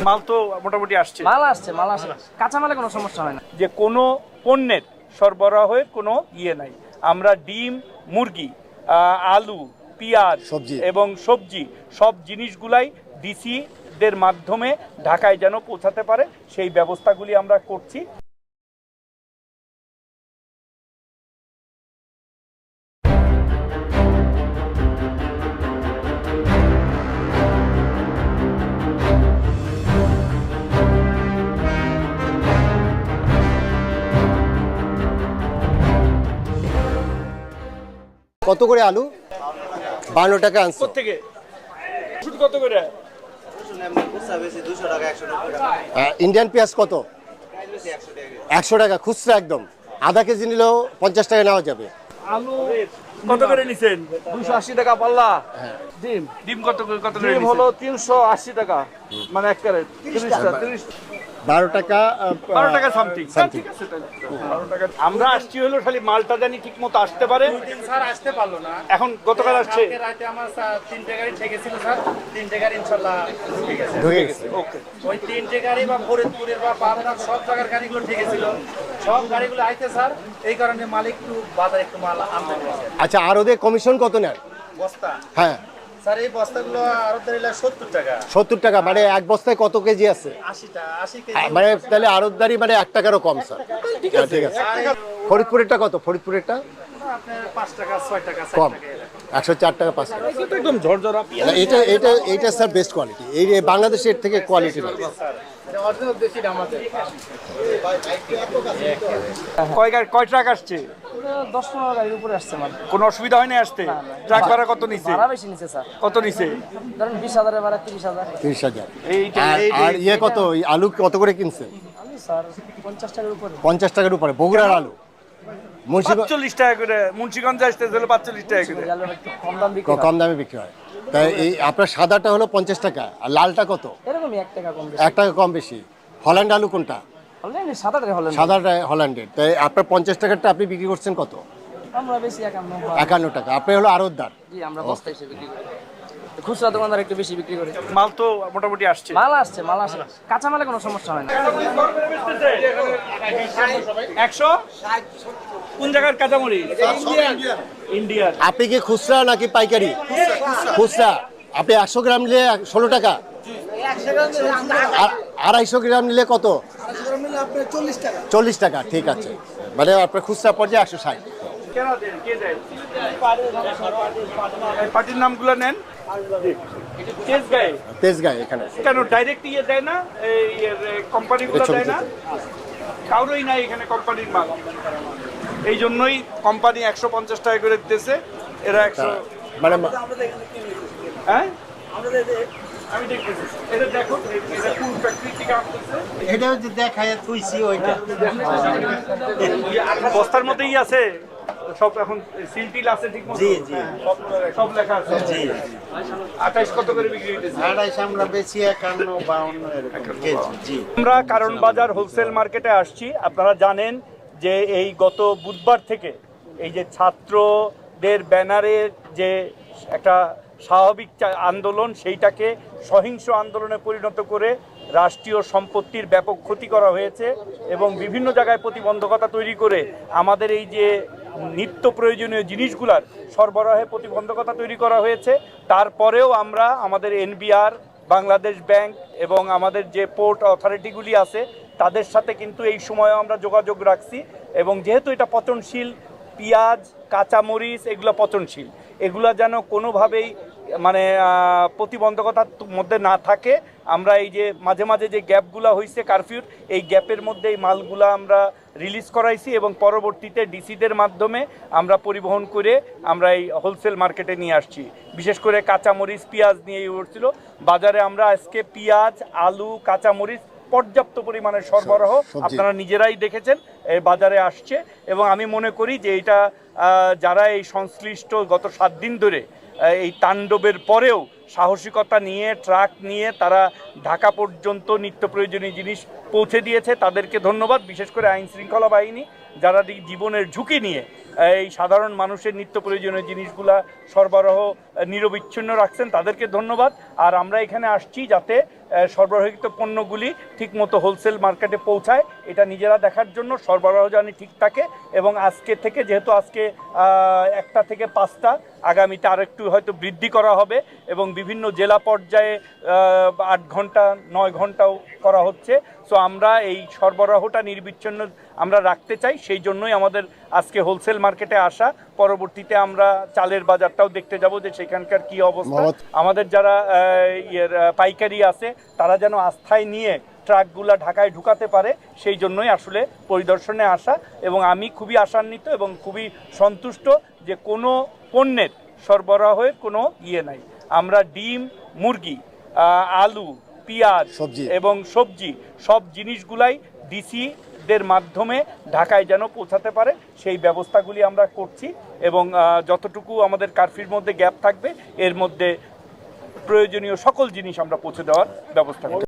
মাল তো মোটামুটি আসছে, মাল আসে, কাঁচামালে কোনো সমস্যা হয় না। যে কোনো পণ্যের সরবরাহের কোনো ইয়ে নাই। আমরা ডিম, মুরগি, আলু, পেঁয়াজ এবং সবজি সব জিনিসগুলাই ডিসিদের মাধ্যমে ঢাকায় যেন পৌঁছাতে পারে সেই ব্যবস্থাগুলি আমরা করছি। কত করে আলু? 52 টাকা আনছো থেকে শুধু কত করে? ইন্ডিয়ান পেঁয়াজ কত? 100 টাকা খুচরা একদম। আধা কেজি নিলেও 50 টাকা নেওয়া যাবে। আলু কত করে নিছেন? 280 টাকা পাল্লা। ডিম ডিম কত করে? ডিম হলো 380 টাকা, মানে এক ক্যারেট 30 12 টাকা 12 টাকা সামথিং। ঠিক আছে, 12 টাকা। আমরা আসছি হলো খালি মালটা জানি ঠিক মতো আসতে পারে। স্যার আসতে পারলো না, এখন গতকাল আসছে। রাতে আমার 3টে গাড়ি ঠেকেছিল স্যার, 3টে গাড়ি ইনশাল্লাহ ঢুকে গেছে। ওকে, ওই 3টে গাড়ি বা ফরিদপুরের বা পাবনার সব জায়গার গাড়িগুলো ঠেকেছিল, সব গাড়িগুলো আইতে স্যার, এই কারণে মালিক একটু বাজারে একটু মাল আনতে পেরেছে। আচ্ছা, আর ওদের কমিশন কত নেয়? বস্তা হ্যাঁ স্যার, এই বস্তাগুলো আরো দিলে 70 টাকা। 70 টাকা, মানে এক বস্তায় কত কেজি আছে? 80 কেজি। মানে তাহলে আড়তদারি মানে 1 টাকারও কম স্যার। ঠিক আছে। ফরিদপুরেরটা কত? ফরিদপুরেরটা আপনার 5 টাকা 6 টাকা 7 কম, টাকা। 104 টাকা 5 টাকা। একদম ঝরঝরা। এটা স্যার বেস্ট কোয়ালিটি। এই বাংলাদেশের থেকে কোয়ালিটি না। অরিজিনাল দেশি আমাদের। কয় ট্রাক আসছে? 10-15 গাড়ির উপরে আসছে মাল। কোনো অসুবিধা হয় না আসতে? ট্রাক ভাড়া কত নিছে? ভাড়া বেশি নিছে স্যার। কত নিছে? ধরেন 20,000 এর ভাড়া 30,000। 30,000। এইটা আর ইয়ে কত? ওই আলু কত করে কিনছে? আলু স্যার 50 টাকার উপরে। 50 টাকার উপরে। বগুড়ার আলু 45 টাকা করে। মুন্সিগঞ্জে আসতে হলো 45 টাকা করে। আলু একটু কম দাম বিক্রি হয়। কম দামে বিক্রি হয়। তাই এই আপনার সাদাটা হলো 50 টাকা, আর লালটা কত? এরকমই 1 টাকা কম বেশি। 1 টাকা কম বেশি। হল্যান্ড আলু কোনটা? অলরেডি সাদাটা হলেন। সাদাটা হল্যান্ডের। তাই আপনার 50 টাকারটা আপনি বিক্রি করছেন কত? আমরা বেশি 51। 51 টাকা। আপনি হলো আড়তদার। জি, আমরা বস্তা হিসেবে বিক্রি করি। খুচরা দোকানদার একটু বেশি বিক্রি করে। মাল তো মোটামুটি আসছে, মাল আসে, কাঁচামালে কোনো সমস্যা হয় না। 100 কোন জায়গার কাঁচামরিচ? ইন্ডিয়ার। আপনি কি খুচরা নাকি পাইকারি? খুচরা। আপনি 100 গ্রাম নিলে 16 টাকা, আর 250 গ্রাম নিলে কত? 40 টাকা। ঠিক আছে, মানে আপনার খুচরা পর্যায়ে 160। কেন দেন? কে দেয়? পার্টির নামগুলো নেন। তেজগাঁয়ে এখানে কেন ডাইরেক্ট ইয়ে দেয় না? এই কোম্পানিগুলো দেয় না? কারোই নাই এখানে কোম্পানির মাল। এই জন্যই কোম্পানি 150 টাকা করে দিতেছে, এরা 100। মানে হ্যাঁ, আমি দেখতেছি। এটা দেখো, এটা কোন ফ্যাক্টরি থেকে আসতেছে। এটা যে দেখায় তুইছি ওইটা বস্তার মধ্যেই আছে সব। এখন সিলটিল আছে ঠিক মতো? জি জি, সব লেখা আছে। জি 28 কত করে বিক্রি হইতেছে? 28 আমরা বেশি 51 52 এরকম কেজি। জি, আমরা কারণ বাজার হোলসেল মার্কেটে আসছি। আপনারা জানেন যে এই গত বুধবার থেকে এই যে ছাত্রদের ব্যানারের যে একটা স্বাভাবিক আন্দোলন, সেইটাকে সহিংস আন্দোলনে পরিণত করে রাষ্ট্রীয় সম্পত্তির ব্যাপক ক্ষতি করা হয়েছে এবং বিভিন্ন জায়গায় প্রতিবন্ধকতা তৈরি করে আমাদের এই যে নিত্য প্রয়োজনীয় জিনিসগুলার সরবরাহে প্রতিবন্ধকতা তৈরি করা হয়েছে। তারপরেও আমরা আমাদের এনবিআর, বাংলাদেশ ব্যাংক এবং আমাদের যে পোর্ট অথরিটিগুলি আছে তাদের সাথে কিন্তু এই সময়ে আমরা যোগাযোগ রাখছি। এবং যেহেতু এটা পচনশীল, পেঁয়াজ, কাঁচামরিচ এগুলো পচনশীল, এগুলা যেন কোনোভাবেই মানে প্রতিবন্ধকতার মধ্যে না থাকে, আমরা এই যে মাঝে মাঝে যে গ্যাপগুলো হয়েছে কারফিউর, এই গ্যাপের মধ্যে এই মালগুলো আমরা রিলিজ করাইছি এবং পরবর্তীতে ডিসিদের মাধ্যমে আমরা পরিবহন করে আমরা এই হোলসেল মার্কেটে নিয়ে আসছি। বিশেষ করে কাঁচামরিচ, পেঁয়াজ নিয়ে উঠছিল বাজারে। আমরা আজকে পেঁয়াজ, আলু, কাঁচামরিচ পর্যাপ্ত পরিমাণে সরবরাহ আপনারা নিজেরাই দেখেছেন এই বাজারে আসছে। এবং আমি মনে করি যে এটা যারা এই সংশ্লিষ্ট গত 7 দিন ধরে এই তাণ্ডবের পরেও সাহসিকতা নিয়ে ট্রাক নিয়ে তারা ঢাকা পর্যন্ত নিত্য প্রয়োজনীয় জিনিস পৌঁছে দিয়েছে, তাদেরকে ধন্যবাদ। বিশেষ করে আইন শৃঙ্খলা বাহিনী যারা জীবনের ঝুঁকি নিয়ে এই সাধারণ মানুষের নিত্য প্রয়োজনীয় জিনিসগুলা সরবরাহ নিরবিচ্ছিন্ন রাখছেন, তাদেরকে ধন্যবাদ। আর আমরা এখানে আসছি যাতে সরবরাহিত পণ্যগুলি ঠিকমতো হোলসেল মার্কেটে পৌঁছায়, এটা নিজেরা দেখার জন্য, সরবরাহ জানি ঠিক থাকে। এবং আজকে থেকে, যেহেতু আজকে 1টা থেকে 5টা, আগামীতে আরেকটু হয়তো বৃদ্ধি করা হবে এবং বিভিন্ন জেলা পর্যায়ে 8 ঘন্টা 9 ঘন্টাও করা হচ্ছে। সো আমরা এই সরবরাহটা নির্বিচ্ছিন্ন আমরা রাখতে চাই, সেই জন্যই আমাদের আজকে হোলসেল মার্কেটে আসা। পরবর্তীতে আমরা চালের বাজারটাও দেখতে যাব যে সেখানকার কি অবস্থা। আমাদের যারা পাইকারি আছে তারা যেন আস্থায় নিয়ে ট্রাকগুলা ঢাকায় ঢুকাতে পারে, সেই জন্যই আসলে পরিদর্শনে আসা। এবং আমি খুবই আশান্বিত এবং খুবই সন্তুষ্ট যে কোনো পণ্যের সরবরাহের কোনো নাই। আমরা ডিম, মুরগি, আলু, পেঁয়াজ এবং সবজি সব জিনিসগুলাই ডিসিদের মাধ্যমে ঢাকায় যেন পৌঁছাতে পারে সেই ব্যবস্থাগুলি আমরা করছি। এবং যতটুকু আমাদের কারফিউর মধ্যে গ্যাপ থাকবে এর মধ্যে প্রয়োজনীয় সকল জিনিস আমরা পৌঁছে দেওয়ার ব্যবস্থা করছি।